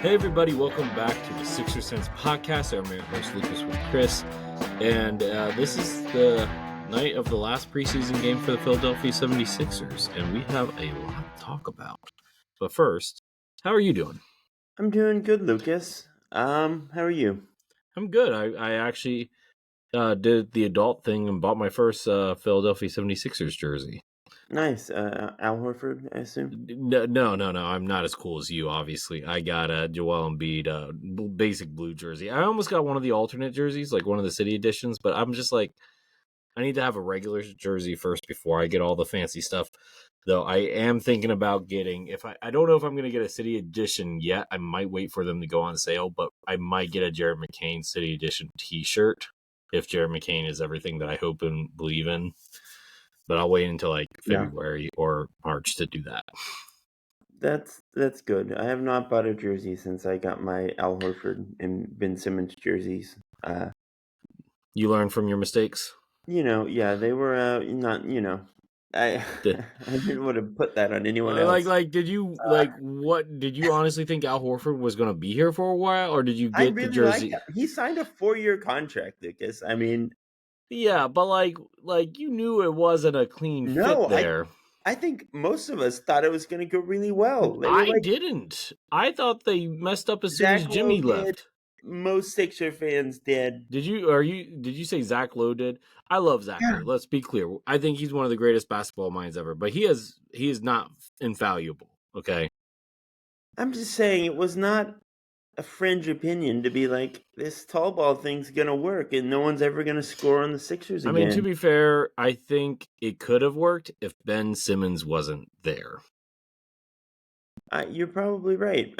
Hey everybody, welcome back to the Sixer Sense podcast. I'm your host Lucas with Chris, and this is the night of the last preseason game for the Philadelphia 76ers, and we have a lot to talk about. But first, how are you doing? I'm doing good, Lucas. How are you? I'm good. I actually did the adult thing and bought my first Philadelphia 76ers jersey. Nice. Al Horford, I assume? No. I'm not as cool as you, obviously. I got a Joel Embiid basic blue jersey. I almost got one of the alternate jerseys, like one of the city editions, but I'm just like, I need to have a regular jersey first before I get all the fancy stuff. Though I am thinking about getting, I don't know if I'm going to get a city edition yet. I might wait for them to go on sale, but I might get a Jared McCain city edition t-shirt if Jared McCain is everything that I hope and believe in. But I'll wait until like February or March to do that. That's good. I have not bought a jersey since I got my Al Horford and Ben Simmons jerseys. You learn from your mistakes? They were not, I I didn't want to put that on anyone else. Did you what did you honestly think Al Horford was going to be here for a while, or did you I get the really like jersey? him. He signed a 4-year contract, Lucas. I mean, yeah, but like you knew it wasn't a clean fit there. I think most of us thought it was going to go really well. I didn't. I thought they messed up as soon as Jimmy left. Most Sixer fans did. Did you say Zach Lowe did? I love Zach Lowe. Let's be clear. I think he's one of the greatest basketball minds ever, but he is not infallible, okay? I'm just saying it was not a fringe opinion to be like, this tall ball thing's going to work and no one's ever going to score on the Sixers again. I mean, to be fair, I think it could have worked if Ben Simmons wasn't there. You're probably right.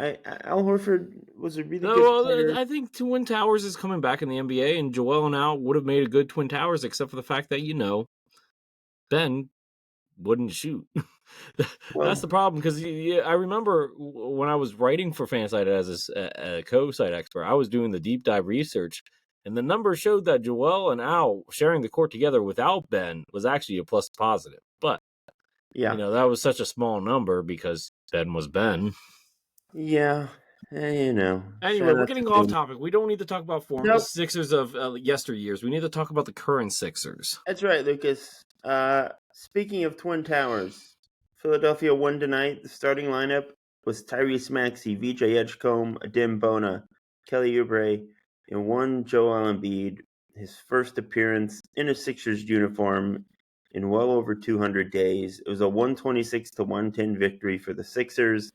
Al Horford was a really good player. I think Twin Towers is coming back in the NBA, and Joel and Al would have made a good Twin Towers, except for the fact that, Ben wouldn't shoot. That's the problem, because I remember when I was writing for Fansite as a co-site expert, I was doing the deep dive research, and the numbers showed that Joel and Al sharing the court together without Ben was actually a plus positive. But, that was such a small number because Ben was Ben. Yeah, Anyway, we're getting off topic. We don't need to talk about Sixers of yesteryears. We need to talk about the current Sixers. That's right, Lucas. Speaking of Twin Towers, Philadelphia won tonight. The starting lineup was Tyrese Maxey, VJ Edgecombe, Adem Bona, Kelly Oubre, and one Joel Embiid. His first appearance in a Sixers uniform in well over 200 days. It was a 126-110 victory for the Sixers.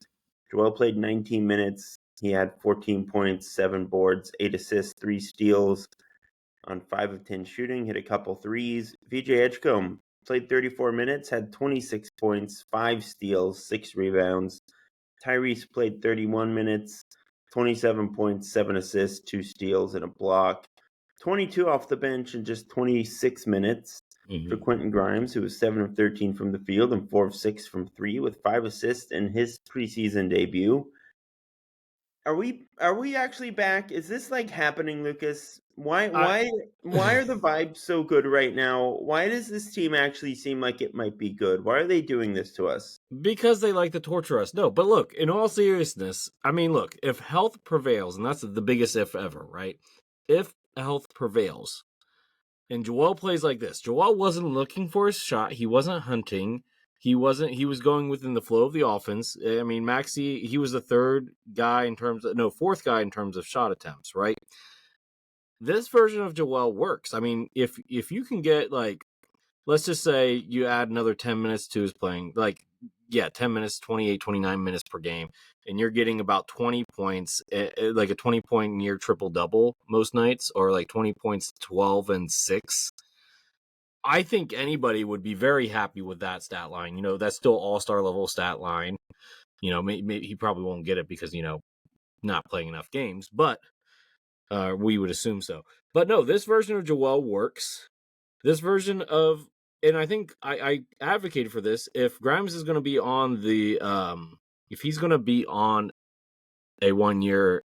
Joel played 19 minutes. He had 14 points, 7 boards, 8 assists, 3 steals on 5 of 10 shooting, hit a couple threes. VJ Edgecombe played 34 minutes, had 26 points, 5 steals, 6 rebounds. Tyrese played 31 minutes, 27 points, 7 assists, 2 steals, and a block. 22 off the bench in just 26 minutes for Quentin Grimes, who was 7 of 13 from the field and 4 of 6 from 3 with 5 assists in his preseason debut. Are we actually back? Is this like happening, Lucas? Why are the vibes so good right now? Why does this team actually seem like it might be good? Why are they doing this to us? Because they like to torture us. No, but look, in all seriousness, I mean, look, if health prevails, and that's the biggest if ever, right? If health prevails, and Joel plays like this, Joel wasn't looking for his shot. He wasn't hunting. He was going within the flow of the offense. I mean, Maxey, he was the fourth guy in terms of shot attempts, right? This version of Joel works. I mean, if you can get, like, let's just say you add another 10 minutes to his playing, 10 minutes, 28, 29 minutes per game, and you're getting about 20 points, like a 20-point near triple-double most nights, or like 20 points, 12 and 6. I think anybody would be very happy with that stat line. That's still all-star level stat line. Maybe he probably won't get it because, not playing enough games, but we would assume so. But no, this version of Joel works. This version of, and I think I advocated for this, if Grimes is going to be on if he's going to be on a 1-year,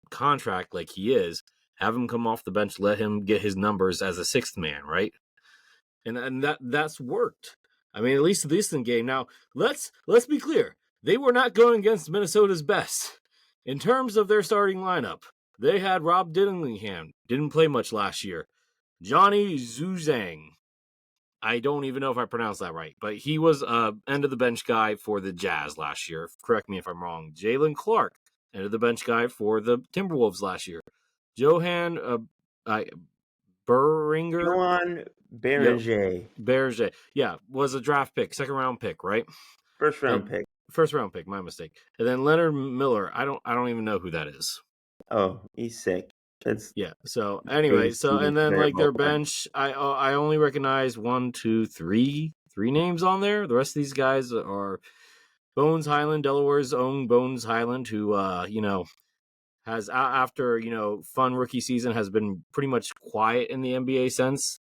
contract like he is, have him come off the bench, let him get his numbers as a sixth man, right? And that's worked. I mean, at least the Eastern game. Now, let's be clear. They were not going against Minnesota's best. In terms of their starting lineup, they had Rob Dillingham, didn't play much last year. Johnny Zuzang, I don't even know if I pronounced that right, but he was end of the bench guy for the Jazz last year. Correct me if I'm wrong. Jalen Clark, end of the bench guy for the Timberwolves last year. Johan Beringer, Johan yep, Beringer, Berger, yeah, was a draft pick, second round pick, right? first And round pick. first round pick, my mistake. And then Leonard Miller, I don't even know who that is. Oh, he's sick. That's Yeah. So anyway, so crazy and then like variable. their bench, I only recognize one, two, three names on there. The rest of these guys are Bones Highland, Delaware's own Bones Highland, who has after fun rookie season has been pretty much quiet in the NBA since.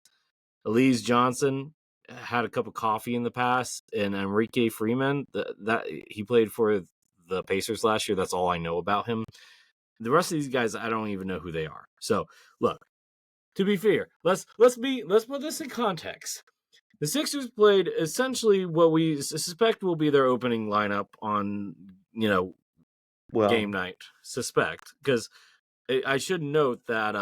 Elise Johnson had a cup of coffee in the past, and Enrique Freeman that he played for the Pacers last year. That's all I know about him. The rest of these guys, I don't even know who they are. So look, to be fair, let's put this in context. The Sixers played essentially what we suspect will be their opening lineup on game night. Suspect, because I should note that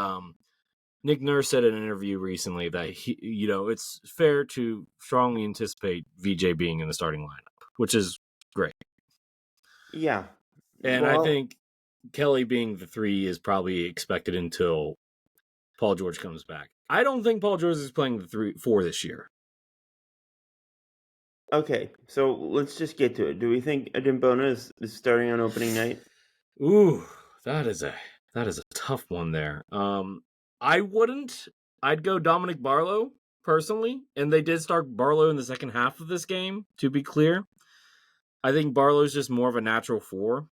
Nick Nurse said in an interview recently that it's fair to strongly anticipate VJ being in the starting lineup, which is great. Yeah. And I think Kelly being the 3 is probably expected until Paul George comes back. I don't think Paul George is playing the 4 this year. Okay, so let's just get to it. Do we think Adimbona is starting on opening night? Ooh, that is a tough one there. I wouldn't. I'd go Dominic Barlow personally, and they did start Barlow in the second half of this game. To be clear, I think Barlow's just more of a natural 4.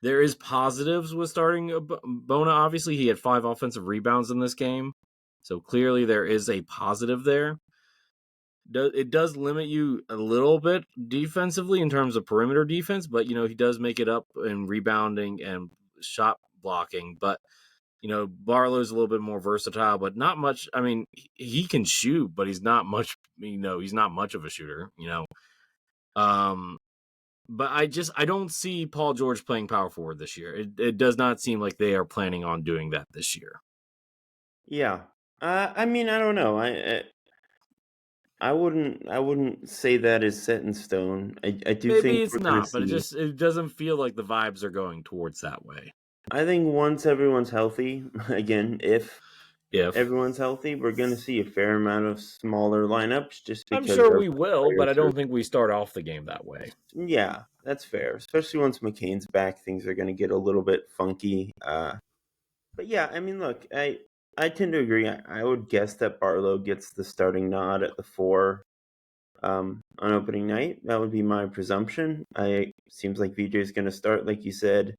There is positives with starting Bona. Obviously, he had 5 offensive rebounds in this game, so clearly there is a positive there. It does limit you a little bit defensively in terms of perimeter defense, but he does make it up in rebounding and shot blocking. But Barlow's a little bit more versatile, but not much. I mean, he can shoot, but he's not much. He's not much of a shooter. But I don't see Paul George playing power forward this year. It does not seem like they are planning on doing that this year. Yeah. I mean, I don't know. I wouldn't say that is set in stone. I do Maybe think it's we're gonna not, but see. it doesn't feel like the vibes are going towards that way. I think once everyone's healthy, again, if If everyone's healthy, we're gonna see a fair amount of smaller lineups just I'm because sure of we will, but I players who. don't think we start off the game that way. Yeah, that's fair. Especially once McCain's back, things are gonna get a little bit funky. But yeah, I mean, look, I tend to agree. I would guess that Barlow gets the starting nod at the 4 on opening night. That would be my presumption. Seems like VJ is going to start, like you said.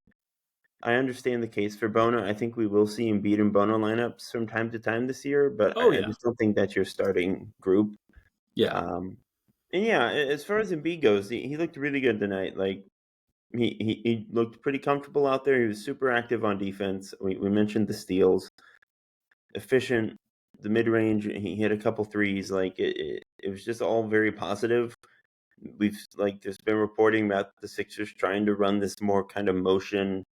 I understand the case for Bono. I think we will see Embiid and Bono lineups from time to time this year, but Oh I yeah, just don't think that's your starting group. yeah. And yeah, as far as Embiid goes, he looked really good tonight. Like he looked pretty comfortable out there. He was super active on defense. We mentioned the steals, efficient, the mid range. He hit a couple threes. Like it was just all very positive. We've there's been reporting about the Sixers trying to run this more kind of motion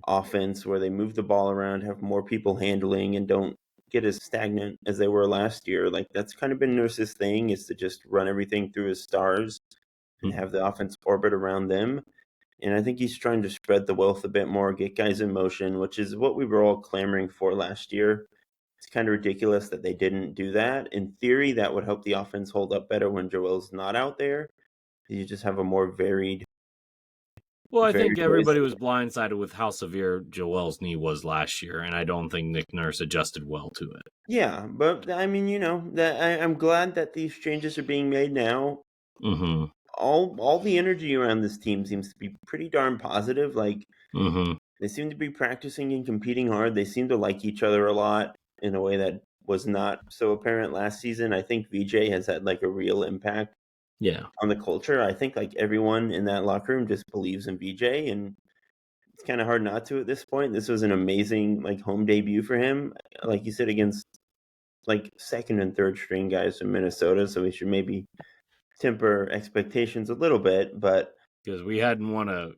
offense where they move the ball around, have more people handling, and don't get as stagnant as they were last year. Like that's kind of been Nurse's thing, is to just run everything through his stars and Hmm. have the offense orbit around them. And I think he's trying to spread the wealth a bit more, get guys in motion, which is what we were all clamoring for last year. It's kind of ridiculous that they didn't do that. In theory, that would help the offense hold up better when Joel's not out there. You just have a more Well, I think varied ways. everybody was blindsided with how severe Joel's knee was last year, and I don't think Nick Nurse adjusted well to it. Yeah, but I mean, that I'm glad that these changes are being made now. Mm-hmm. All the energy around this team seems to be pretty darn positive. Like Mm-hmm. they seem to be practicing and competing hard. They seem to like each other a lot in a way that was not so apparent last season. I think VJ has had like a real impact Yeah. on the culture. I think like everyone in that locker room just believes in VJ, and it's kind of hard not to at this point. This was an amazing like home debut for him, like you said, against like second and third string guys from Minnesota. So we should maybe temper expectations a little bit, but because we hadn't won a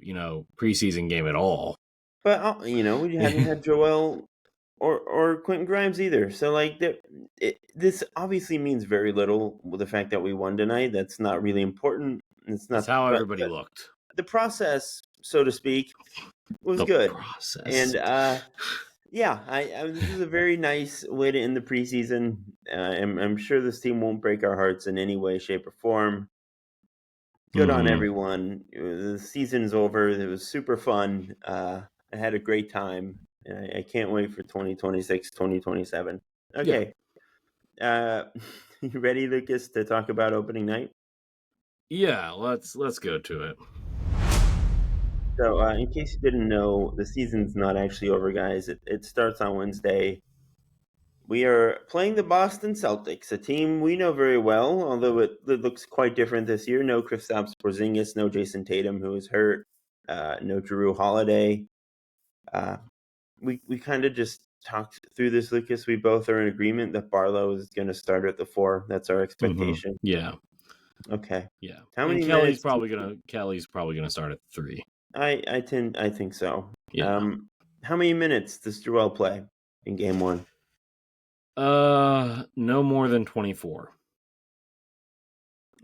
preseason game at all. But we hadn't had Joel or Quentin Grimes either. So like this obviously means very little with the fact that we won tonight. That's not really important. It's That's not, how but everybody looked. the process, so to speak, was The good. process. And yeah, this is a very nice way to end the preseason. I'm sure this team won't break our hearts in any way, shape, or form. Good on everyone. The season's over. It was super fun. I had a great time. I can't wait for 2026, 2027. Okay. You ready, Lucas, to talk about opening night? Yeah, let's go to it. So, in case you didn't know, the season's not actually over, guys. It starts on Wednesday. We are playing the Boston Celtics, a team we know very well, although it looks quite different this year. No Kristaps Porzingis, no Jason Tatum, who is hurt, no Jrue Holiday. We kind of just talked through this, Lucas. We both are in agreement that Barlow is going to start at the 4. That's our expectation. Yeah. Okay. Yeah. How many Kelly's minutes? Kelly's probably gonna start at 3. I think so. Yeah. How many minutes does Joel play in game 1? No more than 24.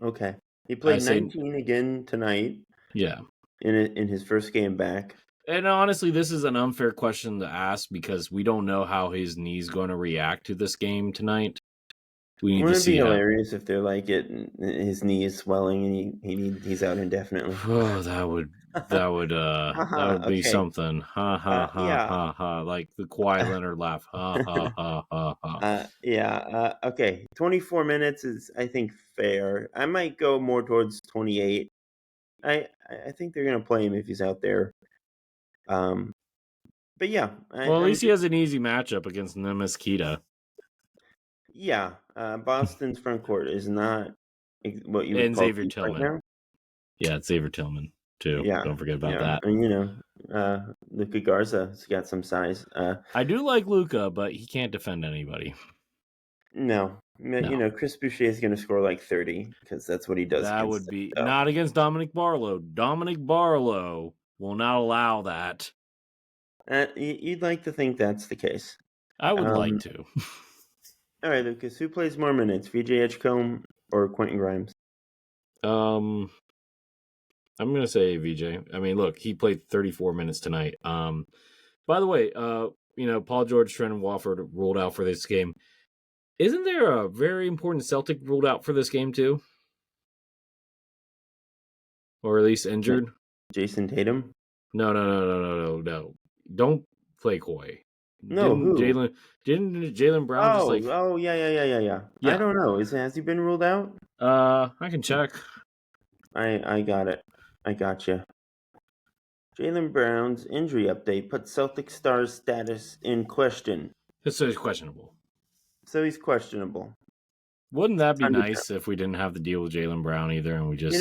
Okay. He played 19 again tonight. Yeah. In his first game back. And honestly, this is an unfair question to ask because we don't know how his knee's going to react to this game tonight. We need to see. Wouldn't it be hilarious if they're like his knee is swelling and he's out indefinitely? Oh, that would be something. Ha ha ha yeah. ha ha. Like the Kawhi Leonard laugh. Ha ha ha ha ha. Yeah. Okay. 24 minutes is, I think, fair. I might go more towards 28. I think they're gonna play him if he's out there. But yeah. Well, at least he has an easy matchup against Nemiskita. Yeah. Boston's front court is not what you would and call Xavier Tillman. Right now. Yeah, it's Xavier Tillman too. Yeah. Don't forget about that. And Luka Garza's got some size. I do like Luka, but he can't defend anybody. No. Chris Boucher is going to score like 30 because that's what he does. That would be not against Dominic Barlow. Dominic Barlow will not allow that. You'd like to think that's the case. I would like to. All right, Lucas. Who plays more minutes, VJ Edgecombe or Quentin Grimes? I'm gonna say VJ. I mean, look, he played 34 minutes tonight. By the way, Paul George, Trent Wofford ruled out for this game. Isn't there a very important Celtic ruled out for this game too? Or at least injured? Jason Tatum? No. Don't play coy. No, Didn't Jaylen Brown yeah. I don't know. Has he been ruled out? I can check. I got it. I got you. Jaylen Brown's injury update put Celtic star's status in question. So he's questionable. Wouldn't that be nice if we didn't have to deal with Jaylen Brown either, and we just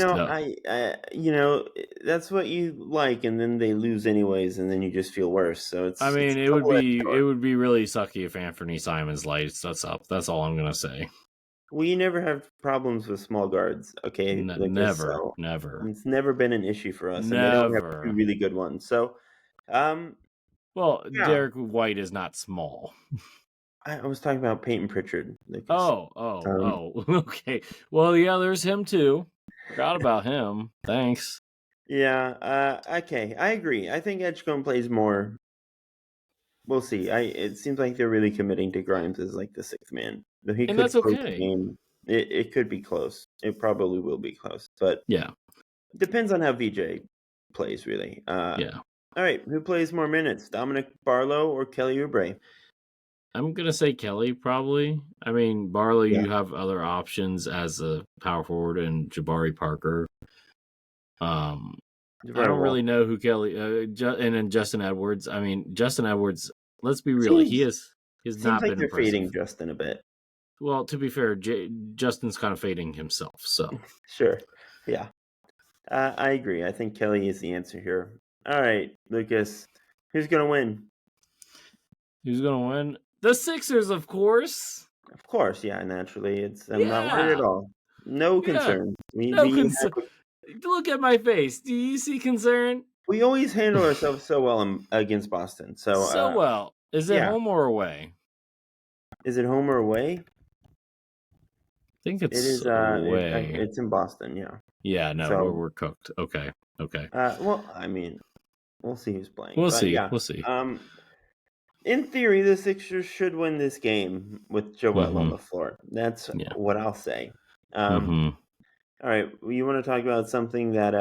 that's what you like, and then they lose anyways, and then you just feel worse. So it's. I mean, it would be really sucky if Anthony Simons lights us up. That's all I'm gonna say. We never have problems with small guards. Okay, never. It's never been an issue for us. And they don't have 2 really good ones. So, Derek White is not small. I was talking about Peyton Pritchard. Okay. Well, yeah, there's him too. Forgot about him. Thanks. Yeah. Okay. I agree. I think Edgecombe plays more. We'll see. It seems like they're really committing to Grimes as like the 6th man. And that's okay. It could be close. It probably will be close. But yeah, depends on how VJ plays, really. Yeah. All right. Who plays more minutes, Dominic Barlow or Kelly Oubre? I'm going to say Kelly, probably. I mean, Barlow, you have other options as a power forward and Jabari Parker. I don't really know who Kelly and then Justin Edwards. I mean, Justin Edwards, let's be real. He's not been they're impressive. fading Justin a bit. Well, to be fair, Justin's kind of fading himself, so. Sure. Yeah. I agree. I think Kelly is the answer here. All right, Lucas. Who's going to win? Who's going to win? The Sixers, of course. Of course, yeah, naturally. I'm not worried at all. No concern. Look at my face. Do you see concern? We always handle ourselves so well against Boston. So, So well. Is it yeah. home or away? Is it home or away? I think It it's is. away. It's in Boston. Yeah. Yeah, no, So, we're cooked. Okay. well, I mean, we'll see who's playing, We'll but see. yeah. We'll see. In theory, the Sixers should win this game with Joel on Mm-hmm. the floor. That's Yeah. what I'll say. Mm-hmm. All right, you want to talk about something that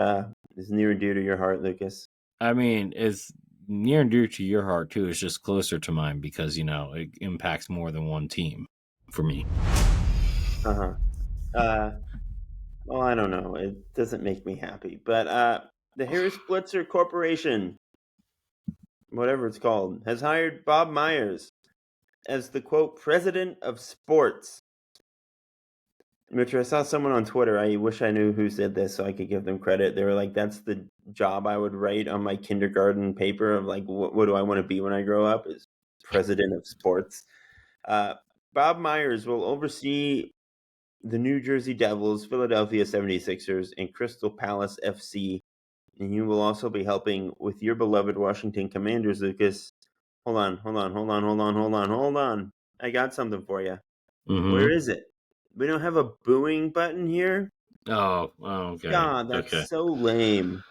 is near and dear to your heart, Lucas? I mean, it's near and dear to your heart too. It's just closer to mine because it impacts more than one team for me. Uh-huh. Well, I don't know. It doesn't make me happy. But the Harris Blitzer Corporation, whatever it's called, has hired Bob Myers as the, quote, president of sports. Which I saw someone on Twitter. I wish I knew who said this so I could give them credit. They were like, that's the job I would write on my kindergarten paper of like, what do I want to be when I grow up? Is president of sports. Bob Myers will oversee the New Jersey Devils, Philadelphia 76ers, and Crystal Palace FC. And he will also be helping with your beloved Washington Commanders, Lucas. Hold on. I got something for you. Mm-hmm. Where is it? We don't have a booing button here? Oh, okay. God, that's so lame.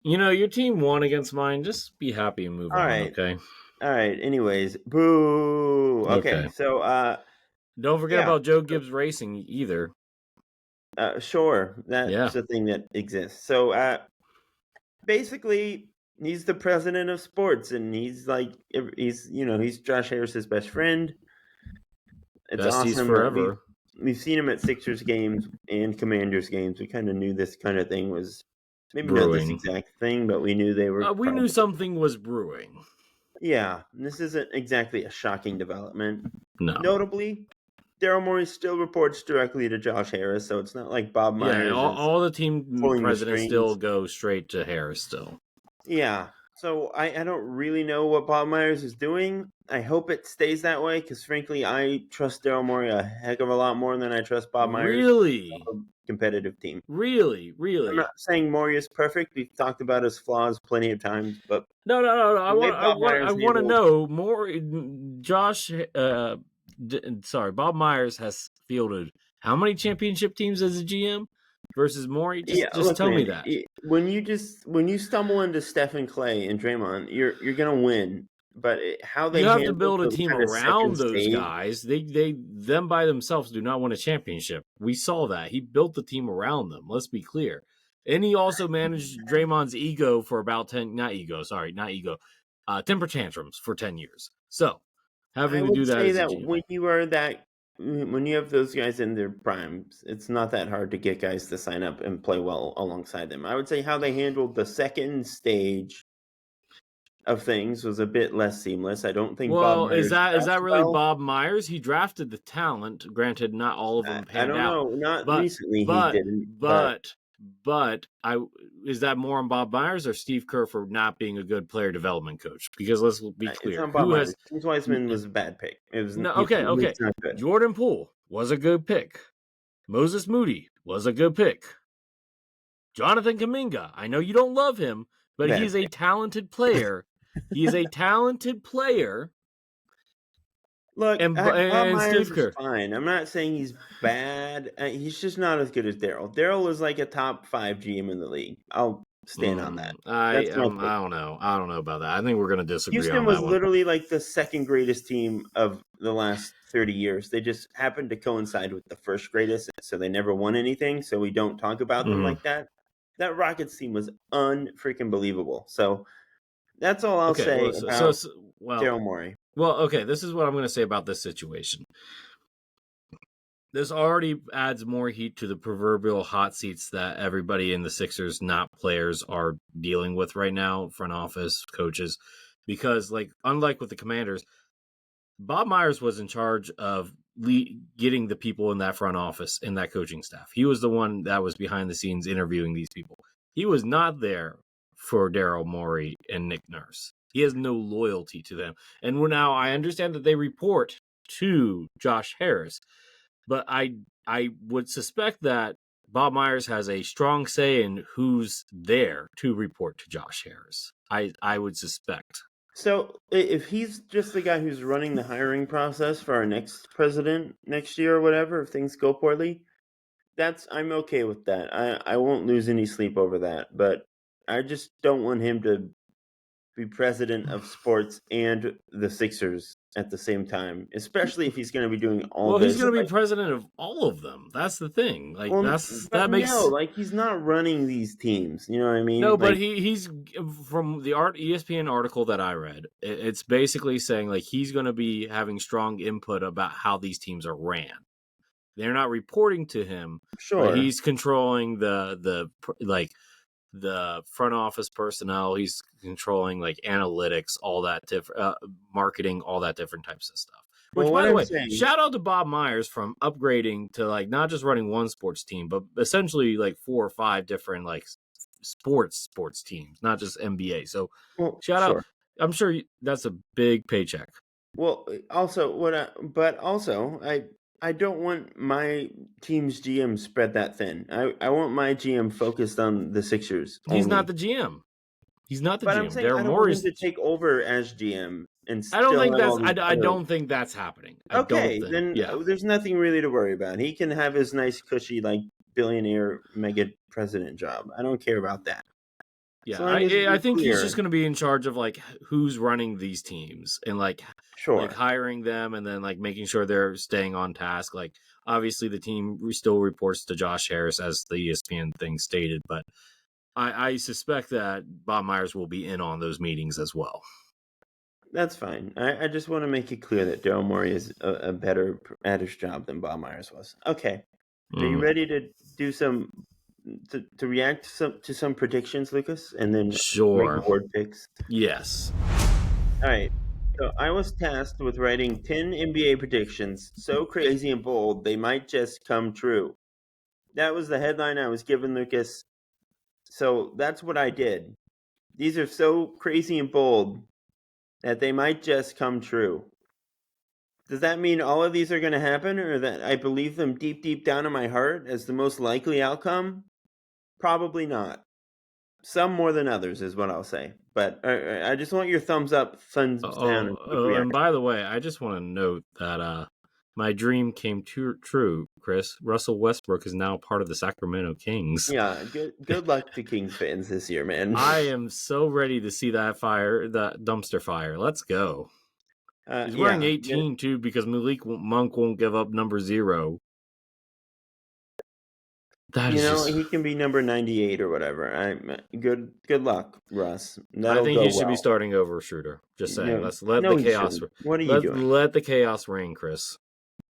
Your team won against mine. Just be happy and move All on, right. okay? All right. Anyways, boo. Okay. Okay. So, Don't forget yeah. about Joe Gibbs Racing either. Sure. That's Yeah. a thing that exists. So, basically, he's the president of sports, and he's Josh Harris's best friend. It's Besties awesome. forever. We've seen him at Sixers games and Commanders games. We kind of knew this kind of thing was maybe not this Brewing. exact thing, but we knew they were. We knew something was brewing. Yeah, this isn't exactly a shocking development. No. Notably, Daryl Morey still reports directly to Josh Harris, so it's not like Bob Myers. Yeah, all the team pulling the presidents strings. still go straight to Harris still. Yeah, so I don't really know what Bob Myers is doing. I hope it stays that way because, frankly, I trust Daryl Morey a heck of a lot more than I trust Bob Myers. Really? Competitive team. Really? I'm not saying Morey is perfect. We've talked about his flaws plenty of times, but no. I want to know more. Bob Myers has fielded how many championship teams as a GM versus Morey? Just tell me that. When you stumble into Stephen Clay and Draymond, you're gonna win. But how they you have to build a team around those guys. Them by themselves do not win a championship. We saw that. He built the team around them. Let's be clear. And he also managed Draymond's ego for about temper tantrums for 10 years. So having to do that as a GM. When you have those guys in their primes, it's not that hard to get guys to sign up and play well alongside them. I would say how they handled the second stage of things was a bit less seamless. I don't think. Well, is that really Bob Myers? He drafted the talent. Granted, not all of them panned out. I don't know. Not recently. He didn't. But is that more on Bob Myers or Steve Kerr for not being a good player development coach? Because let's be clear, it's on Bob Myers. James Wiseman was a bad pick. It was okay. Jordan Poole was a good pick. Moses Moody was a good pick. Jonathan Kuminga, I know you don't love him, but he's a talented player. He's a talented player. Look, and Myers Steve Kerr. Is fine. I'm not saying he's bad. He's just not as good as Daryl. Daryl is like a top 5 GM in the league. I'll stand on that. I don't know. I don't know about that. I think we're going to disagree Houston on that was literally like the second greatest team of the last 30 years. They just happened to coincide with the first greatest, so they never won anything, so we don't talk about them like that. That Rockets team was unfreaking believable. So that's all I'll say about Daryl Morey. Well, okay, this is what I'm going to say about this situation. This already adds more heat to the proverbial hot seats that everybody in the Sixers, not players, are dealing with right now, front office, coaches. Because, unlike with the Commanders, Bob Myers was in charge of getting the people in that front office, in that coaching staff. He was the one that was behind the scenes interviewing these people. He was not there for Daryl Morey and Nick Nurse. He has no loyalty to them. And now I understand that they report to Josh Harris, but I would suspect that Bob Myers has a strong say in who's there to report to Josh Harris. I would suspect. So if he's just the guy who's running the hiring process for our next president next year or whatever, if things go poorly, I'm okay with that. I won't lose any sleep over that. But I just don't want him to be president of sports and the Sixers at the same time, especially if he's going to be doing all Well, he's this. going to be president of all of them. That's the thing. Like But that no, makes like he's not running these teams. You know what I mean? no, but Like, he's from the ESPN article that I read. It's basically saying like he's going to be having strong input about how these teams are ran. They're not reporting to him, but sure. he's controlling the front office personnel. He's controlling like analytics, all that different marketing, all that different types of stuff. Which, Well, by what the I'm way, saying, shout out to Bob Myers from upgrading to like not just running one sports team, but essentially like 4 or 5 different like sports teams, not just NBA. So well, shout out. sure. I'm sure that's a big paycheck. Well, also but also I don't want my team's GM spread that thin. I want my GM focused on the Sixers He's not only. the GM. He's not the But I'm GM. saying Daryl I don't want Morey. him to take over as GM and I don't still think have that's. all these I other. don't think that's happening. I don't Okay, think. then Yeah. there's nothing really to worry about. He can have his nice, cushy, like billionaire mega president job. I don't care about that. As Yeah, long as I we're think he's just clear. going to be in charge of like who's running these teams and like Sure. hiring them and then like making sure they're staying on task. Like obviously the team still reports to Josh Harris as the ESPN thing stated, but I suspect that Bob Myers will be in on those meetings as well. That's fine. I just want to make it clear that Daryl Morey is a better at his job than Bob Myers was. Okay. Are you ready to do to react to some predictions, Lucas, and then make Sure. award picks? Yes. All right. So I was tasked with writing 10 NBA predictions so crazy and bold they might just come true. That was the headline I was given, Lucas. So that's what I did. These are so crazy and bold that they might just come true. Does that mean all of these are going to happen, or that I believe them deep, deep down in my heart as the most likely outcome? Probably not. Some more than others is what I'll say. But I just want your thumbs up, thumbs down, and quick And reaction. by the way, I just want to note that my dream came true, Chris. Russell Westbrook is now part of the Sacramento Kings. Yeah, good luck to Kings fans this year, man. I am so ready to see that dumpster fire. Let's go. He's wearing 18 too because Malik Monk won't give up number 0. He can be number 98 or whatever. Good luck, Russ. I think he should well. be starting over Schroeder. Just saying. Let's let No, the chaos. What are you doing? Let the chaos reign, Chris.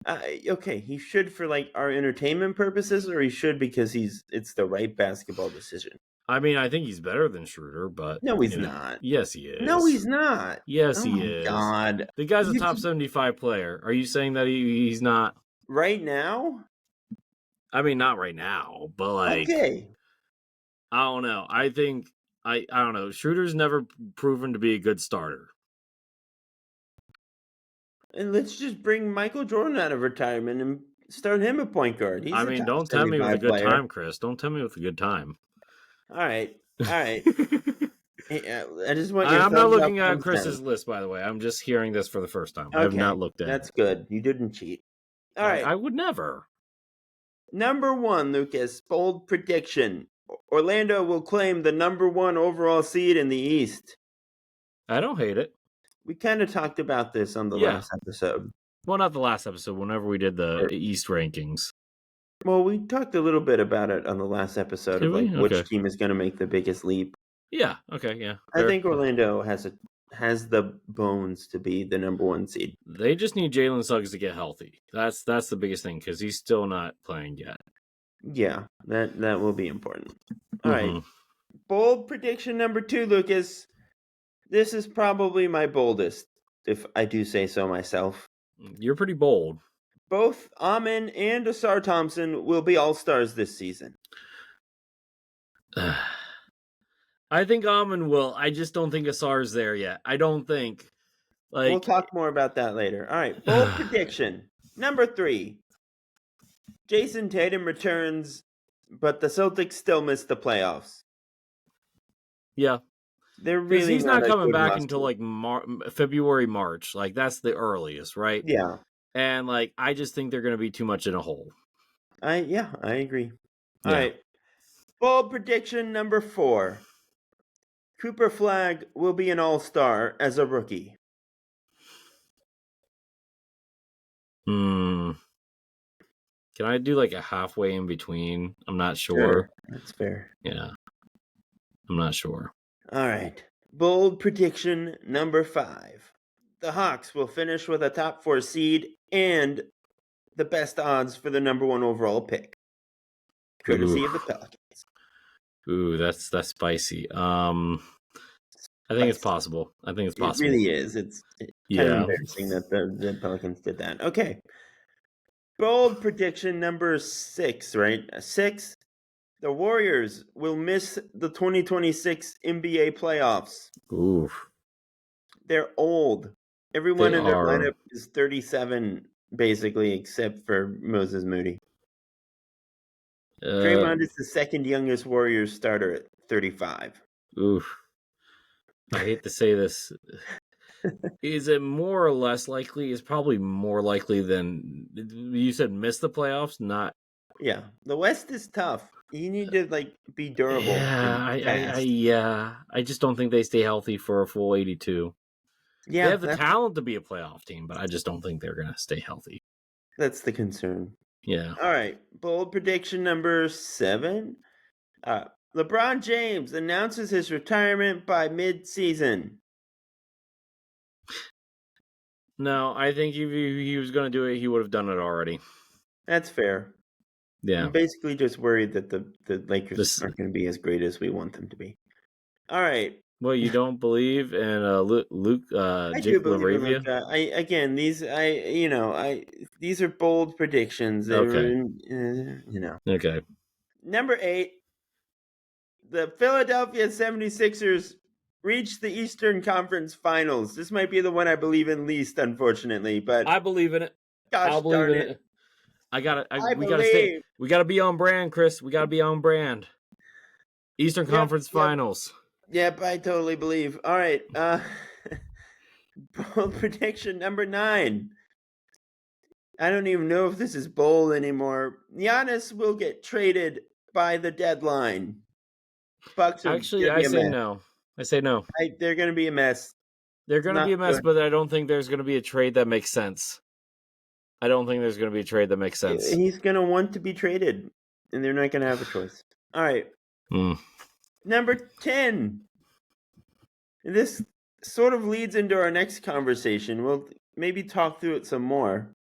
Okay, he should for like our entertainment purposes, or he should because it's the right basketball decision. I mean, I think he's better than Schroeder, but no, he's not. Yes, he is. No, he's not. Yes, oh he my is. God, the guy's a top 75 player. Are you saying that he's not right now? I mean, not right now, but like, okay. I don't know. I think I don't know. Schroeder's never proven to be a good starter. And let's just bring Michael Jordan out of retirement and start him a point guard. He's don't tell me with a good time, Chris. Don't tell me with a good time. All right. I just want your I'm not looking up, at Chris's list, by the way. I'm just hearing this for the first time. Okay. I have not looked at That's it. good. You didn't cheat. All right. I would never. Number 1, Lucas, bold prediction. Orlando will claim the number 1 overall seed in the East. I don't hate it. We kind of talked about this on the last episode. Well, not the last episode, whenever we did the East rankings. Well, we talked a little bit about it on the last episode of like which team is going to make the biggest leap. Yeah, okay, yeah. I think Orlando has the bones to be the number 1 seed. They just need Jalen Suggs to get healthy. That's the biggest thing because he's still not playing yet. Yeah, that will be important. All right. Bold prediction number 2, Lucas. This is probably my boldest, if I do say so myself. You're pretty bold. Both Amen and Asar Thompson will be all-stars this season. I think Amen will. I just don't think Asar's there yet. I don't think. We'll talk more about that later. All right, bold prediction. Number 3. Jason Tatum returns but the Celtics still missed the playoffs. Yeah. They're Because really he's not not a coming good back roster. until like February, March. Like that's the earliest, right? Yeah, And like I just think they're going to be too much in a hole. I agree. All Yeah. right. Bold prediction number 4. Cooper Flagg will be an all-star as a rookie. Hmm. Can I do like a halfway in between? I'm not sure. Sure, that's fair. Yeah. I'm not sure. All right. Bold prediction number 5. The Hawks will finish with a top 4 seed and the best odds for the number 1 overall pick, courtesy of the Pelicans. Ooh, that's spicy. I think it's possible. It really is. It's kind of Yeah. embarrassing that the Pelicans did that. Okay. Bold prediction number 6, right? 6. The Warriors will miss the 2026 NBA playoffs. Ooh. They're old. Everyone They in their are. lineup is 37, basically, except for Moses Moody. Draymond is the second youngest Warriors starter at 35. Ooh. I hate to say this. Is it more or less likely? It's probably more likely than you said. Miss the playoffs? Not. Yeah, the West is tough. You need to be durable and fast. I just don't think they stay healthy for a full 82. They Yeah, have the talent to be a playoff team, but I just don't think they're going to stay healthy. that's the concern. Yeah. All right, bold prediction number 7. LeBron James announces his retirement by mid-season. No, I think if he was going to do it, he would have done it already. That's fair. Yeah. I'm basically just worried that the Lakers aren't going to be as great as we want them to be. All right. Well, you don't believe in Luke I do Jake believe in LaRavia? These are bold predictions. They Okay. were, Okay. Number 8, the Philadelphia 76ers reached the Eastern Conference Finals. This might be the one I believe in least, unfortunately, but I believe in it. gosh I'll believe darn in it. it. We gotta believe. We gotta be on brand, Chris. We gotta be on brand. Eastern Conference Finals. Yep, I totally believe. All right. Bold prediction number 9. I don't even know if this is bold anymore. Giannis will get traded by the deadline. Bucks are Actually, gonna I be a say mess. no. I say no. They're gonna be a mess. They're gonna Not be a mess, good. but I don't think there's gonna be a trade that makes sense. I don't think there's gonna be a trade that makes sense. He's gonna want to be traded, and they're not gonna have a choice. All right. Number 10. This sort of leads into our next conversation. We'll maybe talk through it some more.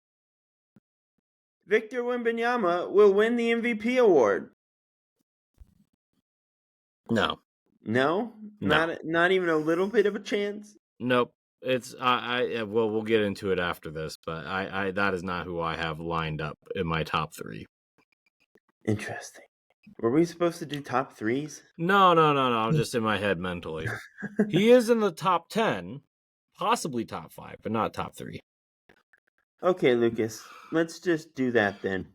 Victor Wembanyama will win the MVP award. No. No? Not even a little bit of a chance? Nope. It's well, we'll get into it after this, but I that is not who I have lined up in my top 3. Interesting. Were we supposed to do top 3s? No. I'm just in my head mentally. He is in the top 10, possibly top 5, but not top 3. Okay, Lucas. Let's just do that then.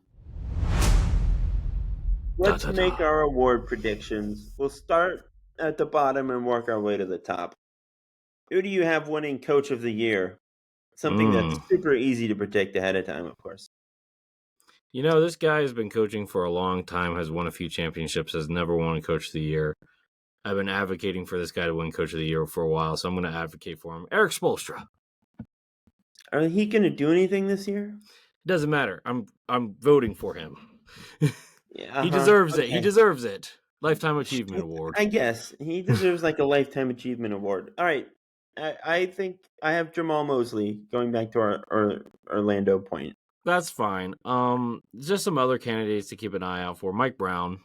Let's make our award predictions. We'll start at the bottom and work our way to the top. Who do you have winning Coach of the Year? Something that's super easy to predict ahead of time, of course. This guy has been coaching for a long time, has won a few championships, has never won Coach of the Year. I've been advocating for this guy to win Coach of the Year for a while, so I'm going to advocate for him. Eric Spoelstra. Are he going to do anything this year? It doesn't matter. I'm voting for him. Yeah, He deserves it. He deserves it. Lifetime Achievement Award. I guess he deserves like a Lifetime Achievement Award. All right. I think I have Jamal Mosley, going back to our Orlando point. That's fine. Just some other candidates to keep an eye out for. Mike Brown,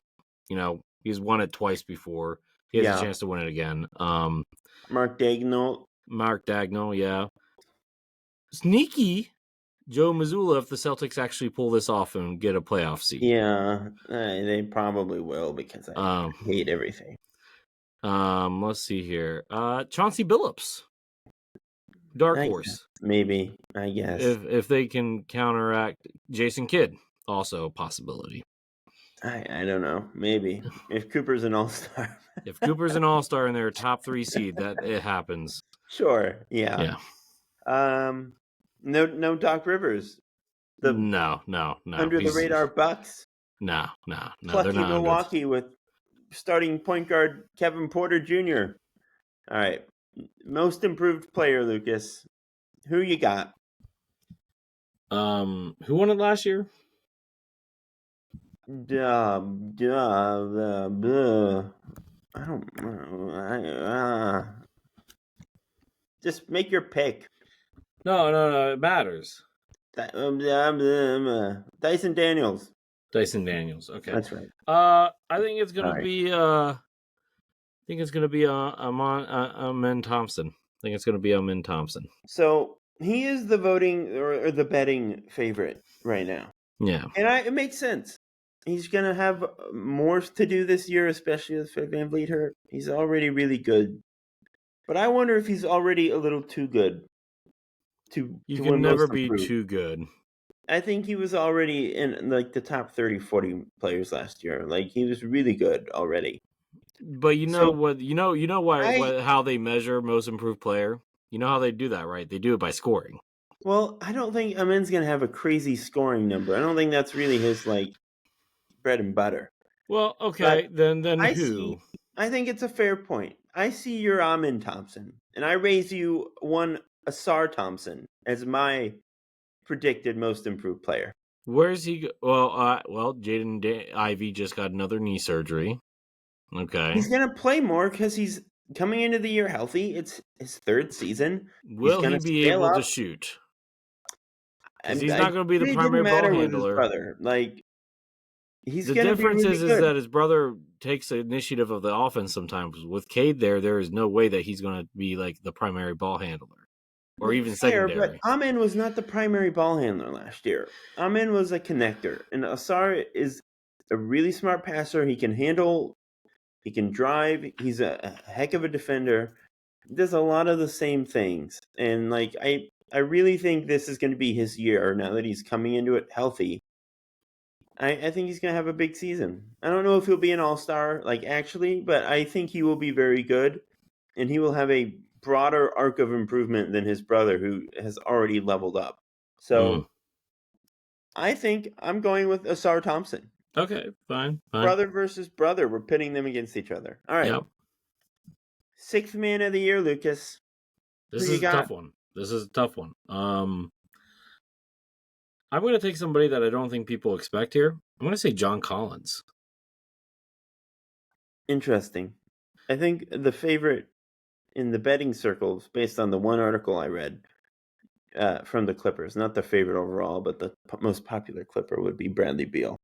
he's won it twice before. He has a chance to win it again. Mark Daigneault, yeah. Sneaky Joe Mazzulla if the Celtics actually pull this off and get a playoff seed. Yeah, they probably will because I hate everything. Let's see here. Chauncey Billups. Dark horse. Maybe, I guess. If they can counteract Jason Kidd, also a possibility. I don't know. Maybe if Cooper's an all-star. If Cooper's an all-star and they're a top 3 seed, that it happens. Sure. Yeah. No Doc Rivers. The No. under the radar Bucks. No. They're Plucky not under. Milwaukee with starting point guard Kevin Porter Jr. All right. Most improved player, Lucas. Who you got? Who won it last year? I don't know. Just make your pick. No, it matters. Dyson Daniels. Dyson Daniels. Okay. That's right. I think it's gonna All right. be Amen Thompson. I think it's gonna be Amen Thompson. So he is the voting or the betting favorite right now. Yeah. And it makes sense. He's going to have more to do this year, especially with Fred VanVleet hurt. He's already really good. But I wonder if he's already a little too good to can never be too good. I think he was already in like the top 30, 40 players last year. Like he was really good already. But how they measure most improved player? You know how they do that, right? They do it by scoring. Well, I don't think Amen's going to have a crazy scoring number. I don't think that's really his like bread and butter. Well, okay, then who? I think it's a fair point. I see your Amen Thompson, and I raise you one Asar Thompson as my predicted most improved player. Where's he? Well, Jaden Ivey just got another knee surgery. Okay, he's gonna play more because he's coming into the year healthy. It's his third season. Will he be able to shoot? Because he's not going to be the primary ball handler. With his brother. Like he's the gonna difference be really good. Is that his brother takes the initiative of the offense sometimes. With Cade there is no way that he's going to be like the primary ball handler. Or even secondary. But Amen was not the primary ball handler last year. Amen was a connector. And Asar is a really smart passer. He can handle, he can drive. He's a heck of a defender. He does a lot of the same things. And like I really think this is going to be his year now that he's coming into it healthy. I think he's going to have a big season. I don't know if he'll be an all-star, like actually, but I think he will be very good. And he will have a broader arc of improvement than his brother, who has already leveled up. So I think I'm going with Asar Thompson. Okay, fine. Brother versus brother. We're pitting them against each other. All right. Yep. Sixth man of the year, Lucas. This is a tough one. I'm going to take somebody that I don't think people expect here. I'm going to say John Collins. Interesting. I think the favorite in the betting circles, based on the one article I read from the Clippers, not the favorite overall, but the most popular Clipper would be Bradley Beal.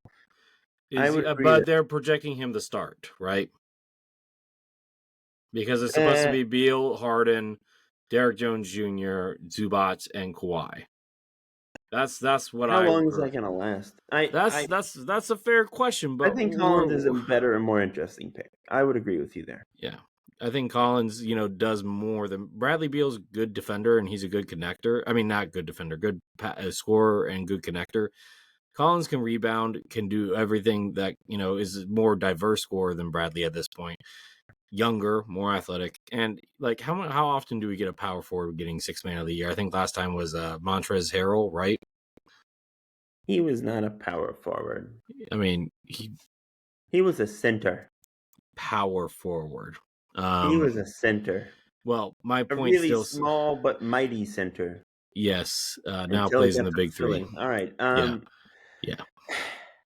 But they're projecting him to start, right? Because it's supposed to be Beal, Harden, Derek Jones Jr., Zubac, and Kawhi. That's what How long is that going to last? That's a fair question, but I think Collins is a better and more interesting pick. I would agree with you there. Yeah. I think Collins, does more than Bradley Beal's a good defender and he's a good connector. I mean, not good defender, good scorer and good connector. Collins can rebound, can do everything that, is a more diverse scorer than Bradley at this point. Younger, more athletic. And like, how often do we get a power forward getting sixth man of the year? I think last time was Montrezl Harrell, right? He was not a power forward. I mean, he was a center. Power forward. He was a center. Well, my point really still small but mighty center. Yes, now plays in the big three. All right.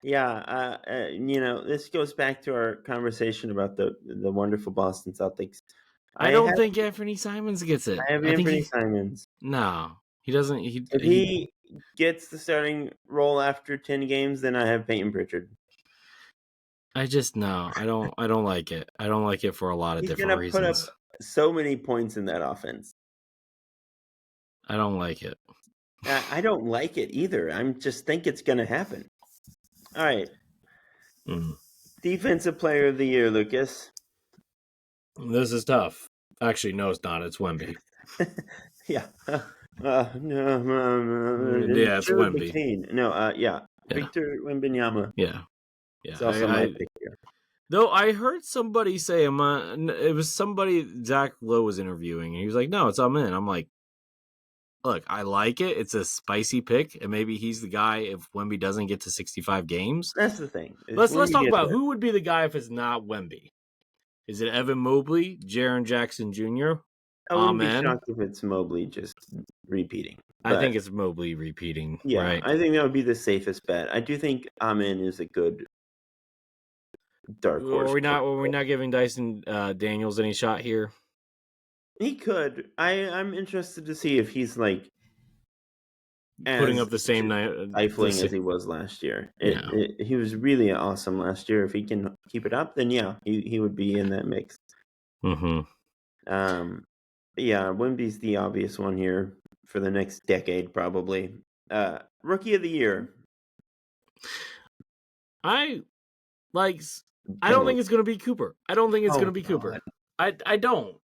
Yeah. This goes back to our conversation about the wonderful Boston Celtics. I don't think Anthony Simons gets it. I have Anthony Simons. No, he doesn't. If he gets the starting role after 10 games, then I have Peyton Pritchard. I just no. I don't like it. I don't like it for a lot of different reasons. He's going to put up so many points in that offense. I don't like it. I don't like it either. I just think it's going to happen. All right. Defensive player of the year, Lucas. This is tough. Actually, no, it's not. It's Wemby. Yeah. Yeah, it's Wemby. Victor Wembanyama. Yeah. Yeah, It's also my pick here. Though I heard somebody say it was somebody Zach Lowe was interviewing, and he was like, "No, I'm in." I'm like, "Look, I like it. It's a spicy pick, and maybe he's the guy if Wemby doesn't get to 65 games." That's the thing. Let's talk about who would be the guy if it's not Wemby. Is it Evan Mobley, Jaren Jackson Jr.? I wouldn't be shocked if it's Mobley just repeating. I think it's Mobley repeating. Yeah, right? I think that would be the safest bet. I do think Amin is a good dark horse. Are we not giving Dyson Daniels any shot here? He could. I'm interested to see if he's like putting up the same stifling as he was last year. He was really awesome last year. If he can keep it up, then yeah, he would be in that mix. Mm-hmm. Yeah, Wemby's the obvious one here for the next decade, probably. Rookie of the year. I don't think it's going to be Cooper. I don't think it's going to be Cooper. I don't.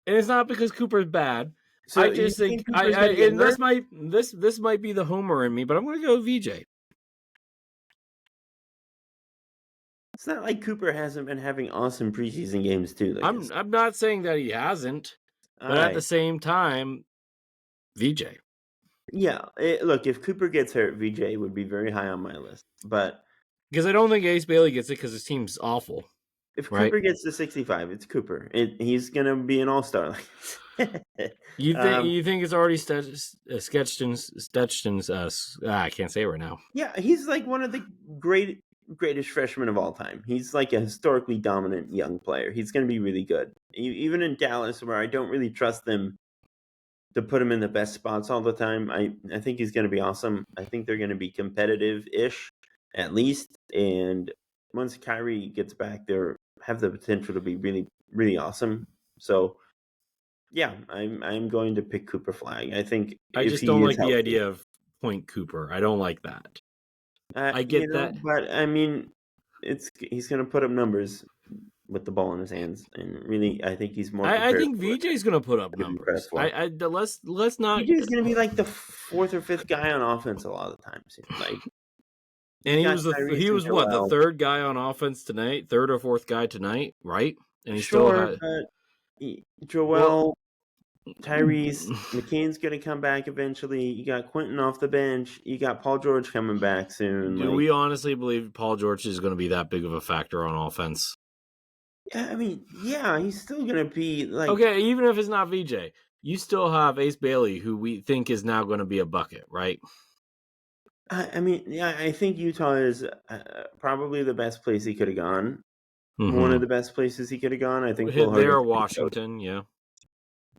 And it's not because Cooper's bad. So I just think and this might be the homer in me, but I'm going to go VJ. It's not like Cooper hasn't been having awesome preseason games too. I'm not saying that he hasn't, but at the same time, VJ. Yeah, look, if Cooper gets hurt, VJ would be very high on my list. But because I don't think Ace Bailey gets it because his team's awful. If Cooper gets to 65, it's Cooper. He's gonna be an all-star. You think it's already sketched in? I can't say it right now. Yeah, he's like one of the greatest freshmen of all time. He's like a historically dominant young player. He's going to be really good. Even in Dallas, where I don't really trust them to put him in the best spots all the time, I think he's going to be awesome. I think they're going to be competitive-ish, at least. And once Kyrie gets back, they have the potential to be really, really awesome. So, yeah, I'm going to pick Cooper Flag. I think I just don't like the idea of point Cooper. I don't like that. I get that, but I mean, he's going to put up numbers with the ball in his hands, and really, I think he's more. I think VJ's going to put up numbers. Let's not. VJ's going to be like the fourth or fifth guy on offense a lot of the times. Like, and he was what, the third guy on offense tonight, third or fourth guy tonight, right? And he still had Joel. Tyrese McCain's going to come back eventually. You got Quentin off the bench. You got Paul George coming back soon. Do we honestly believe Paul George is going to be that big of a factor on offense? Yeah, I mean, yeah, he's still going to be like... Okay, even if it's not VJ, you still have Ace Bailey, who we think is now going to be a bucket, right? I mean, yeah, I think Utah is probably the best place he could have gone. Mm-hmm. One of the best places he could have gone. I think they're Washington, yeah.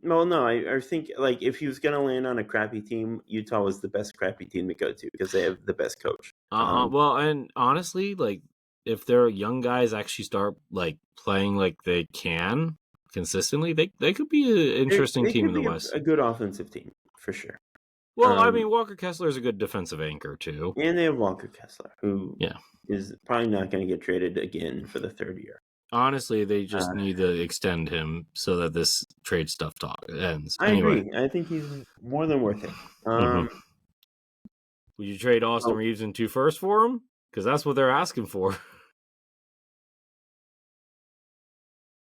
Well, no, I think like if he was going to land on a crappy team, Utah was the best crappy team to go to because they have the best coach. Well, and honestly, like if their young guys actually start like playing like they can consistently, they could be an interesting team in the West. A good offensive team for sure. Well, I mean, Walker Kessler is a good defensive anchor too, and they have Walker Kessler, who is probably not going to get traded again for the third year. Honestly, they just need to extend him so that this trade stuff ends. I agree. I think he's more than worth it. Would you trade Austin Reeves and 2 firsts for him? Because that's what they're asking for.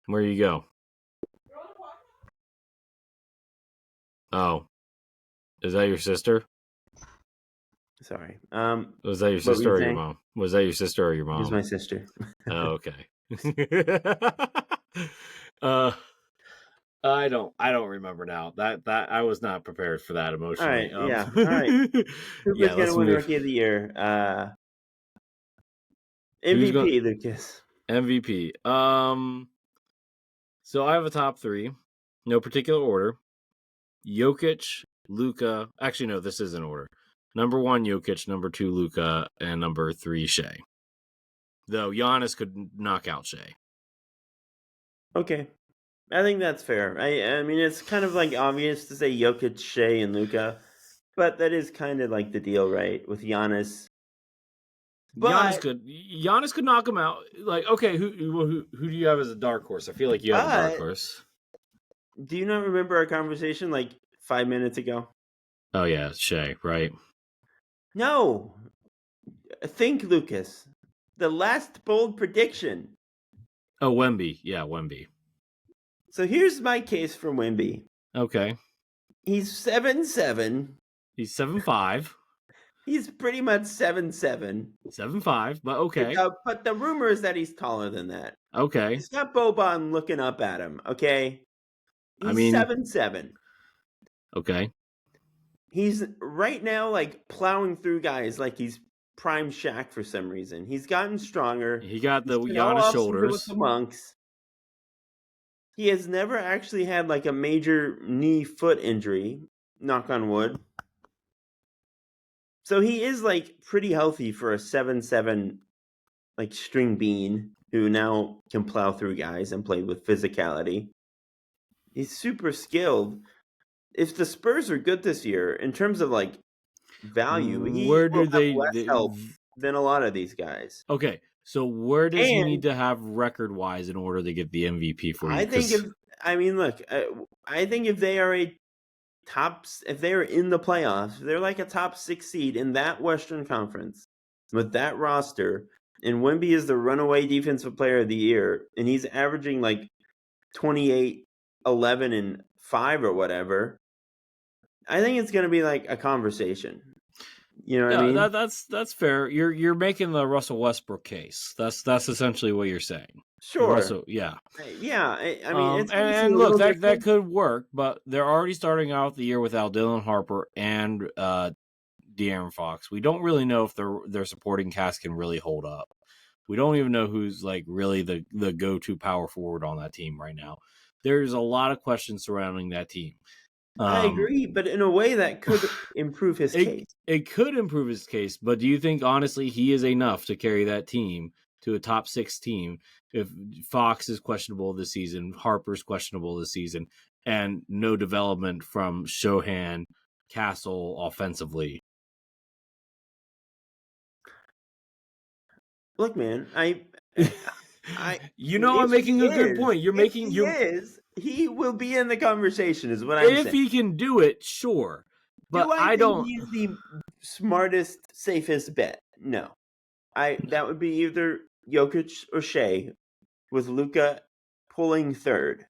Where you go? Oh, is that your sister? Sorry. Was that your sister or your mom? Was that your sister or your mom? It was my sister. Oh, okay. I don't remember now. That I was not prepared for that emotionally. All right, all right. Who's gonna win Rookie of the Year? MVP, Lucas. MVP. So I have a top 3, no particular order. Jokic, Luka. Actually, no, this is in order. Number 1, Jokic. Number 2, Luka, and number 3, Shea. Though Giannis could knock out Shea. Okay. I think that's fair. I mean, it's kind of like obvious to say Jokic, Shea, and Luka, but that is kind of like the deal, right? With Giannis. But Giannis could knock him out. Like, okay, who do you have as a dark horse? I feel like you have a dark horse. Do you not remember our conversation like 5 minutes ago? Oh yeah, Shea, right? No. Think, Lucas. the last bold prediction. Oh, Wemby. Yeah, Wemby. So here's my case for Wemby. Okay. He's 7'7". He's 7'5". He's pretty much 7'7". 7'5", but okay. But the rumor is that he's taller than that. Okay. He's got Boban looking up at him, okay? He's 7'7". Okay. He's right now like plowing through guys like he's prime Shaq for some reason. He's gotten stronger. He got the He's been all Giannis off-season shoulders. with the Monks. He has never actually had like a major knee-foot injury, knock on wood. So he is like pretty healthy for a 7'7" like string bean who now can plow through guys and play with physicality. He's super skilled. If the Spurs are good this year in terms of like value, he Where do will have they less help than a lot of these guys. Okay, so where does he need to have record-wise in order to get the MVP for you? I think if they are if they are in the playoffs, they're like a top 6 seed in that Western Conference with that roster, and Wemby is the runaway defensive player of the year, and he's averaging like 28, 11, and 5 or whatever. I think it's going to be like a conversation. You know what I mean? That's fair. You're making the Russell Westbrook case. That's essentially what you're saying. Sure. Russell, yeah. Yeah. I mean, it's and look, that could work, but they're already starting out the year without Dylan Harper and De'Aaron Fox. We don't really know if their supporting cast can really hold up. We don't even know who's like really the go-to power forward on that team right now. There's a lot of questions surrounding that team. I agree, but in a way that could improve his case. It could improve his case, but do you think, honestly, he is enough to carry that team to a top 6 team if Fox is questionable this season, Harper's questionable this season, and no development from Shohan, Castle offensively? Look, man, I'm making a good point. He will be in the conversation, is what I'm saying. If he can do it, sure. But I don't think he's the smartest, safest bet. No. That would be either Jokic or Shea, with Luka pulling third,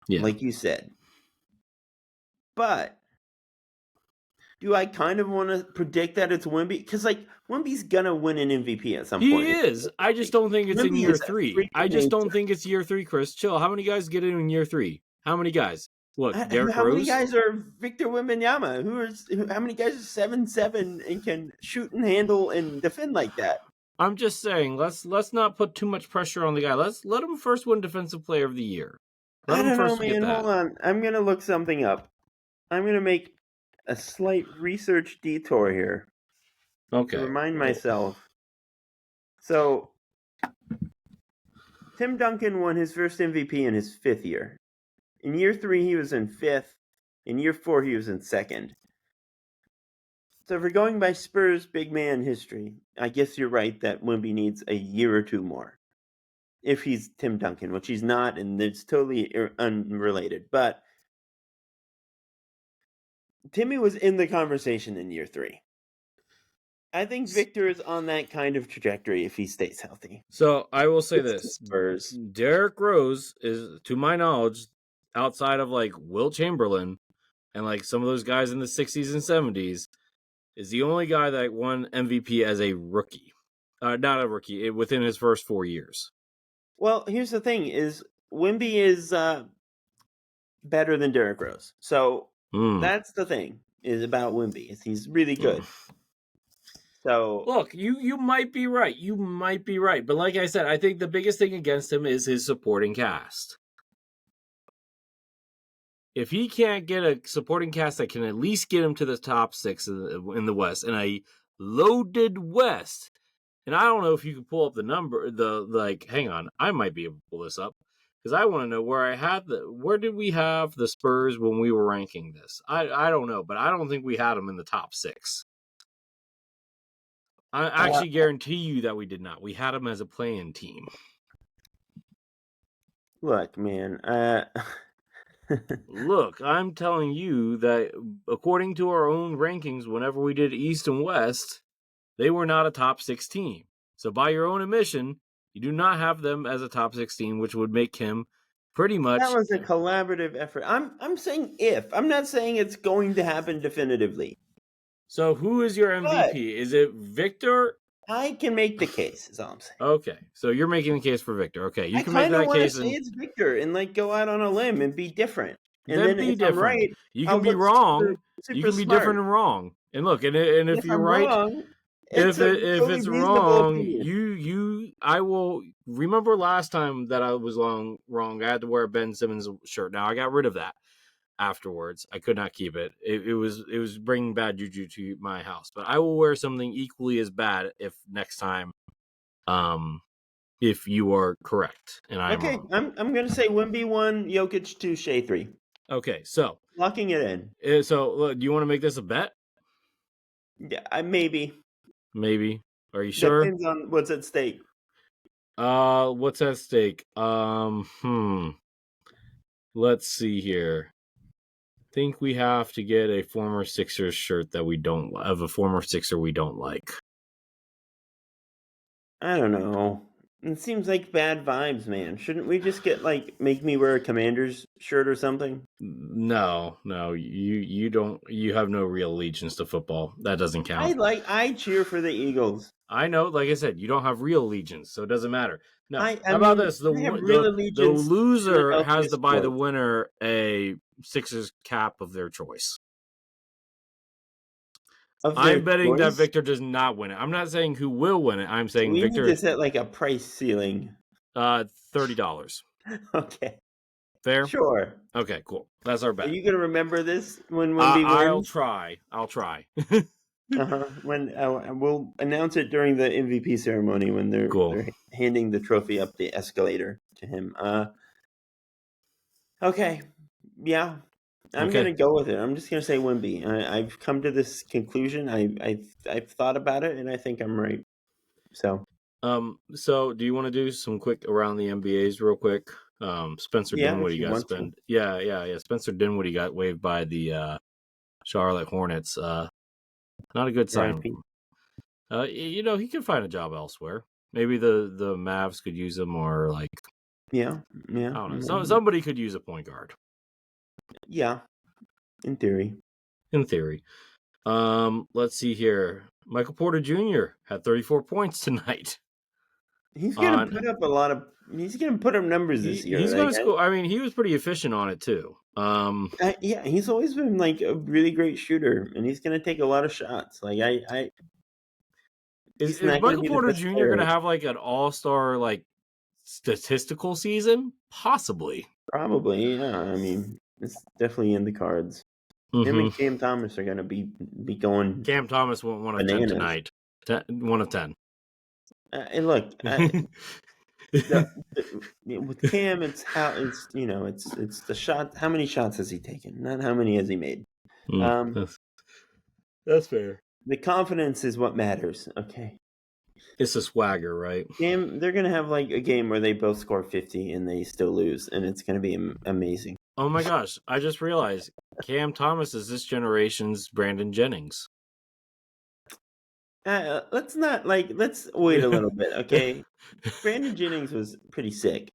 like you said. But do I kind of want to predict that it's Wemby? Because like Wemby's gonna win an MVP at some point. He is. I just don't think it's in year 3. I just don't think it's year 3, Chris. Chill. How many guys get in year 3? How many guys? Look, Derrick Rose. How many guys are Victor Wembanyama? How many guys are 7'7" and can shoot and handle and defend like that? I'm just saying, let's not put too much pressure on the guy. Let him first win Defensive Player of the Year. I don't know, man. Hold on. I'm gonna look something up. I'm gonna make a slight research detour here. Okay. To remind myself. So, Tim Duncan won his first MVP in his 5th year. In year 3, he was in 5th. In year 4, he was in 2nd. So if we're going by Spurs big man history, I guess you're right that Wemby needs a year or 2 more. If he's Tim Duncan, which he's not, and it's totally unrelated. But Timmy was in the conversation in year 3. I think Victor is on that kind of trajectory if he stays healthy. So I will say this. Spurs. Derrick Rose is, to my knowledge, outside of like Wilt Chamberlain and like some of those guys in the 60s and 70s, is the only guy that won MVP as a rookie. Not a rookie, within his first 4 years. Well, here's the thing, is Wemby is better than Derrick Rose. So that's the thing, is about Wemby, is he's really good. So look, you might be right. You might be right. But like I said, I think the biggest thing against him is his supporting cast. If he can't get a supporting cast that can at least get him to the top 6 in the West, in a loaded West, and I don't know if you can pull up the number, hang on, I might be able to pull this up, because I want to know where did we have the Spurs when we were ranking this? I don't know, but I don't think we had them in the top 6. I actually guarantee you that we did not. We had them as a play-in team. Look, man. Look, I'm telling you that according to our own rankings, whenever we did East and West, they were not a top 6 team. So by your own admission, you do not have them as a top 16, which would make him pretty much. That was a collaborative effort. I'm saying if. I'm not saying it's going to happen definitively. So who is your MVP? Is it Victor? I can make the case, is all I'm saying. Okay, so you're making the case for Victor. Okay, you I can make kind of that want to case. say it's Victor and like go out on a limb and be different. And then be if different. I'm right, you I'll can be look wrong. super You can be smart. different and wrong. And look, and if you're I'm right, wrong, if totally it's reasonable wrong, opinion. I will remember last time that I was wrong. I had to wear a Ben Simmons shirt. Now I got rid of that afterwards. I could not keep it. It was bringing bad juju to my house. But I will wear something equally as bad if next time, if you are correct and I'm wrong. I'm gonna say Wemby 1, Jokic 2, Shea 3. Okay, so locking it in. So do you want to make this a bet? Yeah, maybe. Maybe. Are you sure? Depends on what's at stake. What's at stake? Let's see here. Think we have to get a former Sixers shirt that we don't of a former Sixer we don't like. I don't know. It seems like bad vibes, man. Shouldn't we just get make me wear a Commanders shirt or something? No, you don't. You have no real allegiance to football. That doesn't count. I cheer for the Eagles. I know, like I said, you don't have real allegiance, so it doesn't matter. No, how about this? The loser has to buy the winner a Sixers cap of their choice. I'm betting that Victor does not win it. I'm not saying who will win it. I'm saying Victor. We need to set like a price ceiling. $30. Okay. Fair? Sure. Okay, cool. That's our bet. Are you going to remember this when we win? I'll try. When we'll announce it during the MVP ceremony when they're handing the trophy up the escalator to him. Okay. Yeah. I'm going to go with it. I'm just going to say Wemby. I've come to this conclusion. I've thought about it, and I think I'm right. So do you want to do some quick around the NBAs real quick? Spencer Dinwiddie got spent. Yeah. Spencer Dinwiddie got waived by the Charlotte Hornets. Not a good sign. He could find a job elsewhere. Maybe the Mavs could use him, or yeah. I don't know. Somebody could use a point guard. Yeah, in theory. Let's see here. Michael Porter Jr. had 34 points tonight. He's gonna put up He's gonna put up numbers this year. He's gonna score. I mean, he was pretty efficient on it too. Yeah, he's always been a really great shooter, and he's gonna take a lot of shots. Is Michael Porter Jr. gonna have an all-star statistical season? Possibly. Probably, yeah. I mean, it's definitely in the cards. Mm-hmm. Him and Cam Thomas are gonna be going. Cam Thomas went 1 of 10 tonight. 1 of 10. And look, with Cam, it's the shot. How many shots has he taken? Not how many has he made. That's fair. The confidence is what matters. Okay. It's a swagger, right? They're gonna have a game where they both score 50 and they still lose, and it's gonna be amazing. Oh my gosh! I just realized Cam Thomas is this generation's Brandon Jennings. Let's wait a little bit, okay? Brandon Jennings was pretty sick.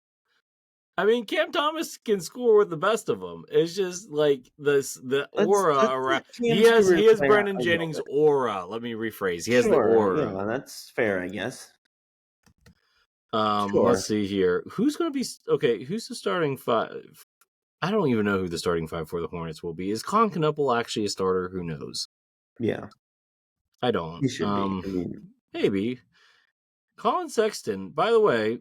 I mean, Cam Thomas can score with the best of them. It's just the aura around. He has Brandon Jennings' aura. Let me rephrase. He has the aura. Yeah, that's fair, I guess. Let's see here. Who's going to be okay? Who's the starting five? I don't even know who the starting five for the Hornets will be. Is Colin Knuppel actually a starter? Who knows? Yeah. I don't. He should be. Maybe. Colin Sexton, by the way,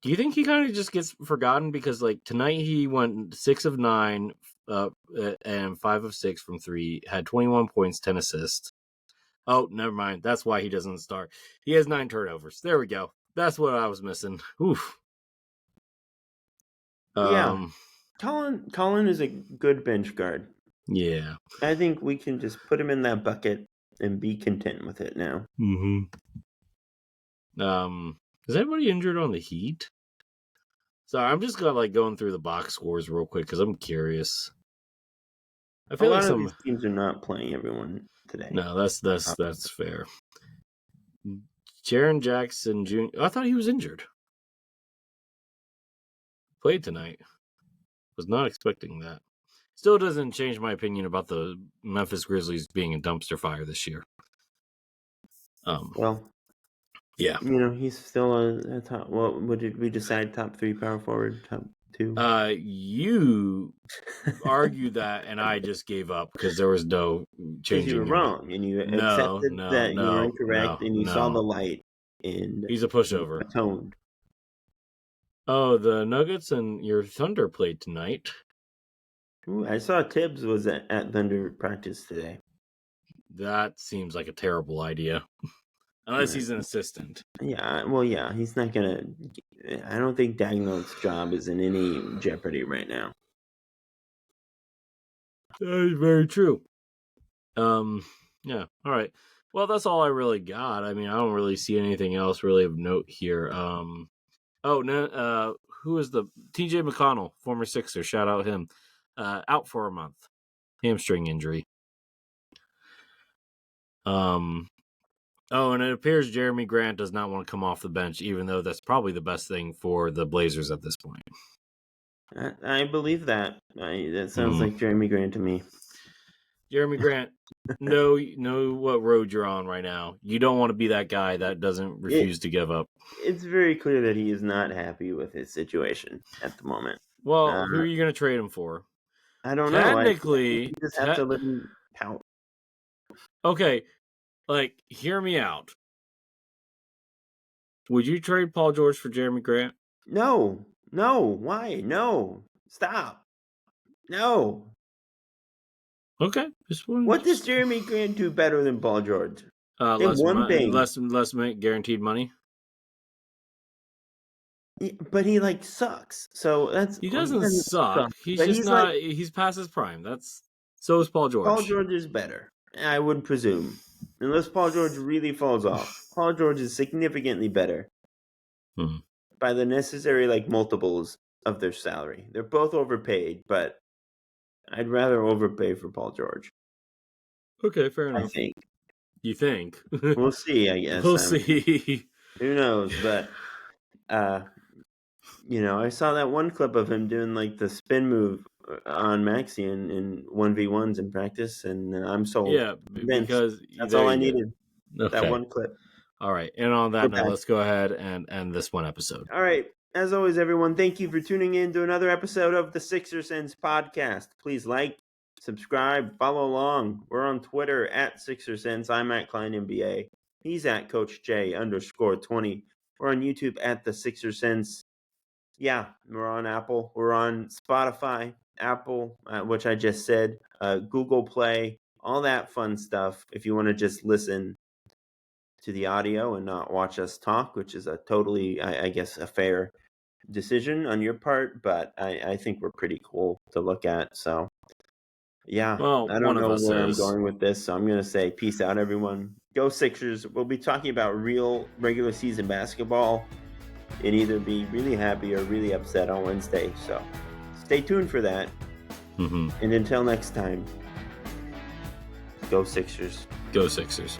do you think he kind of just gets forgotten? Because tonight he went 6 of 9 and 5 of 6 from 3, had 21 points, 10 assists. Oh, never mind. That's why he doesn't start. He has 9 turnovers. There we go. That's what I was missing. Oof. Yeah. Colin is a good bench guard. Yeah. I think we can just put him in that bucket and be content with it now. Mm-hmm. Is anybody injured on the Heat? So I'm just gonna going through the box scores real quick because I'm curious. I feel like some of these teams are not playing everyone today. No, that's fair. Jaren Jackson Jr. I thought he was injured. Played tonight. Was not expecting that. Still doesn't change my opinion about the Memphis Grizzlies being a dumpster fire this year. Well, yeah. He's still a top. What did we decide? Top 3 power forward, top 2. You argued that, and I just gave up because there was no changing. Because you were wrong, and you accepted that you were incorrect, and you saw the light. And he's a pushover. Atoned. Oh, the Nuggets and your Thunder played tonight. Ooh, I saw Tibbs was at Thunder practice today. That seems like a terrible idea. Unless he's an assistant. Yeah, well, yeah, he's not going to... I don't think Dagnall's job is in any jeopardy right now. That is very true. Yeah, all right. Well, that's all I really got. I mean, I don't really see anything else really of note here. Who is the TJ McConnell, former Sixer? Shout out him. Out for a month, hamstring injury. And it appears Jeremy Grant does not want to come off the bench, even though that's probably the best thing for the Blazers at this point. I believe that. That sounds like Jeremy Grant to me. Jeremy Grant, know what road you're on right now. You don't want to be that guy that doesn't refuse to give up. It's very clear that he is not happy with his situation at the moment. Well, who are you going to trade him for? I don't know. Technically, you just have to let him pout. Okay, hear me out. Would you trade Paul George for Jeremy Grant? No. Why? No. Stop. No. Okay. What does Jeremy Grant do better than Paul George? Less guaranteed money. Yeah, but he sucks. So he doesn't suck. He's just not. He's past his prime. So is Paul George. Paul George is better, I would presume, unless Paul George really falls off. Paul George is significantly better by the necessary multiples of their salary. They're both overpaid, but I'd rather overpay for Paul George. Okay, fair enough. I think. You think? We'll see. I guess we'll see. Who knows? But I saw that one clip of him doing the spin move on Maxey in 1v1s in practice, and I'm sold. Yeah, because that's all I needed. Okay. That one clip. All right, and on that note, let's go ahead and end this one episode. All right. As always, everyone, thank you for tuning in to another episode of the Sixer Sense podcast. Please subscribe, follow along. We're on Twitter at Sixer Sense. I'm at Kline NBA. He's at Coach J_20. We're on YouTube at the Sixer Sense. Yeah, we're on Apple. We're on Spotify, Apple, which I just said, Google Play, all that fun stuff. If you want to just listen to the audio and not watch us talk, which is a totally, I guess, a fair decision on your part, but I think we're pretty cool to look at. So, yeah, well, I don't know where I'm going with this, so I'm going to say peace out, everyone. Go Sixers. We'll be talking about real regular season basketball and either be really happy or really upset on Wednesday. So stay tuned for that. And until next time, go Sixers. Go Sixers.